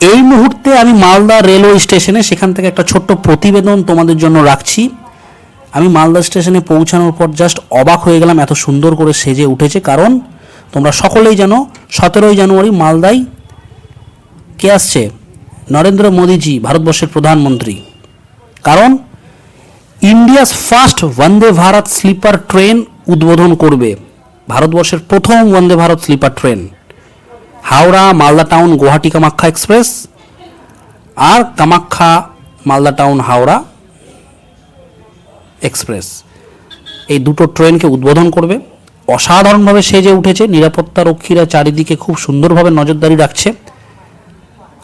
এই মুহূর্তে আমি মালদা রেলওয়ে স্টেশনে, সেখান থেকে একটা ছোট্ট প্রতিবেদন তোমাদের জন্য রাখছি। আমি মালদা স্টেশনে পৌঁছানোর পর জাস্ট অবাক হয়ে গেলাম, এত সুন্দর করে সেজে উঠেছে। কারণ তোমরা সকলেই জানো 17ই জানুয়ারি মালদায় কে আসছে? নরেন্দ্র মোদীজি, ভারতবর্ষের প্রধানমন্ত্রী। কারণ India's first Vande Bharat sleeper train উদ্বোধন করবে, ভারতবর্ষের প্রথম Vande Bharat sleeper train. Howrah Malda town Guwahati Kamakhya express, আর কামাখ্যা মালদা টাউন হাওড়া এক্সপ্রেস, এই দুটো ট্রেনকে উদ্বোধন করবে। অসাধারণভাবে সেজে উঠেছে, নিরাপত্তা রক্ষীরা চারিদিকে খুব সুন্দরভাবে নজরদারি রাখছে।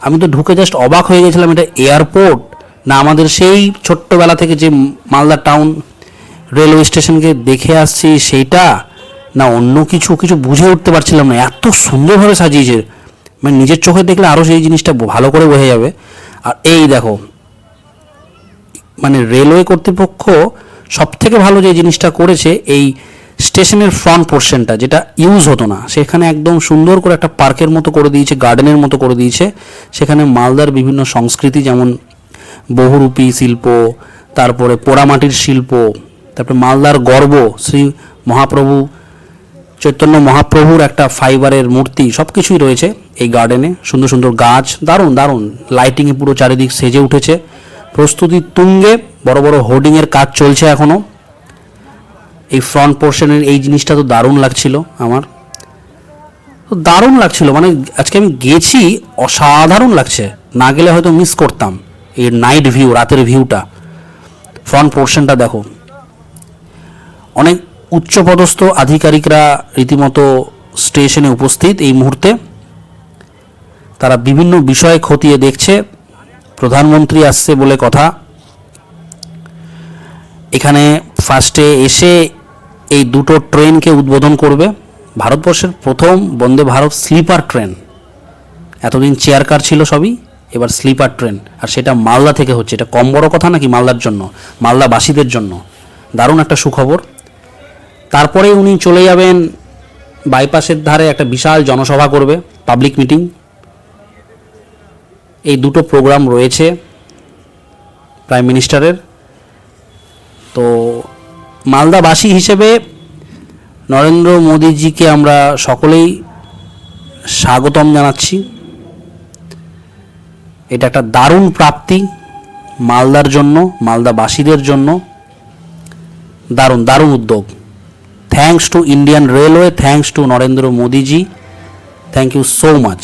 আমি তো ঢুকে জাস্ট অবাক হয়ে গেছিলাম, এটা এয়ারপোর্ট না আমাদের সেই ছোট্টবেলা থেকে যে মালদা টাউন রেলওয়ে স্টেশনকে দেখে আসছি সেইটা, না অন্য কিছু বুঝে উঠতে পারছিলাম না। এত সুন্দরভাবে সাজিয়েছে, মানে নিজের চোখে দেখলে আরও সেই জিনিসটা ভালো করে বোঝা যাবে। আর এই দেখো, মানে রেলওয়ে কর্তৃপক্ষ সব থেকে ভালো যে জিনিসটা করেছে, এই স্টেশনের ফ্রন্ট পোর্শনটা যেটা ইউজ হতো না, সেখানে একদম সুন্দর করে একটা পার্কের মতো করে দিয়েছে, গার্ডেনের মতো করে দিয়েছে। সেখানে মালদার বিভিন্ন সংস্কৃতি, যেমন বহুরূপী শিল্প, তারপরে পোড়ামাটির শিল্প, তারপরে মালদার গর্ব শ্রী মহাপ্রভু চৈতন্য মহাপ্রভুর একটা ফাইবারের মূর্তি, সব কিছুই রয়েছে এই গার্ডেনে। সুন্দর সুন্দর গাছ, দারুণ দারুণ লাইটিংয়ে পুরো চারিদিক সেজে উঠেছে। প্রস্তুতি তুঙ্গে, বড় বড় হোর্ডিংয়ের কাজ চলছে এখনও। এই ফ্রন্ট পোর্শনের এই জিনিসটা তো দারুণ লাগছিল, আমার তো দারুণ লাগছিল। মানে আজকে আমি গেছি, অসাধারণ লাগছে, না গেলে হয়তো মিস করতাম এই নাইট ভিউ, রাতের ভিউটা। ফ্রন্ট পোর্শনটা দেখো, অনেক উচ্চপদস্থ আধিকারিকরা রীতিমতো স্টেশনে উপস্থিত এই মুহূর্তে। তারা বিভিন্ন বিষয় খতিয়ে দেখছে। প্রধানমন্ত্রী আসছে বলে কথা। এখানে ফার্স্টে এসে এই দুটো ট্রেনকে উদ্বোধন করবে, ভারতবর্ষের প্রথম বন্দে ভারত স্লিপার ট্রেন। এতদিন চেয়ার কার ছিল সবই, এবার স্লিপার ট্রেন, আর সেটা মালদা থেকে হচ্ছে। এটা কম বড় কথা নাকি মালদার জন্য, মালদাবাসীদের জন্য দারুণ একটা সুখবর। তারপরে উনি চলে যাবেন বাইপাসের ধারে, একটা বিশাল জনসভা করবে, পাবলিক মিটিং। এই দুটো প্রোগ্রাম রয়েছে প্রাইম মিনিস্টারের। তো মালদাবাসী হিসেবে নরেন্দ্র মোদীজিকে আমরা সকলেই স্বাগতম জানাচ্ছি। এটা একটা দারুণ প্রাপ্তি মালদার জন্য, মালদাবাসীদের জন্য। দারুণ দারুণ উদ্যোগ। Thanks to Indian railway, thanks to Narendra Modiji, thank you so much.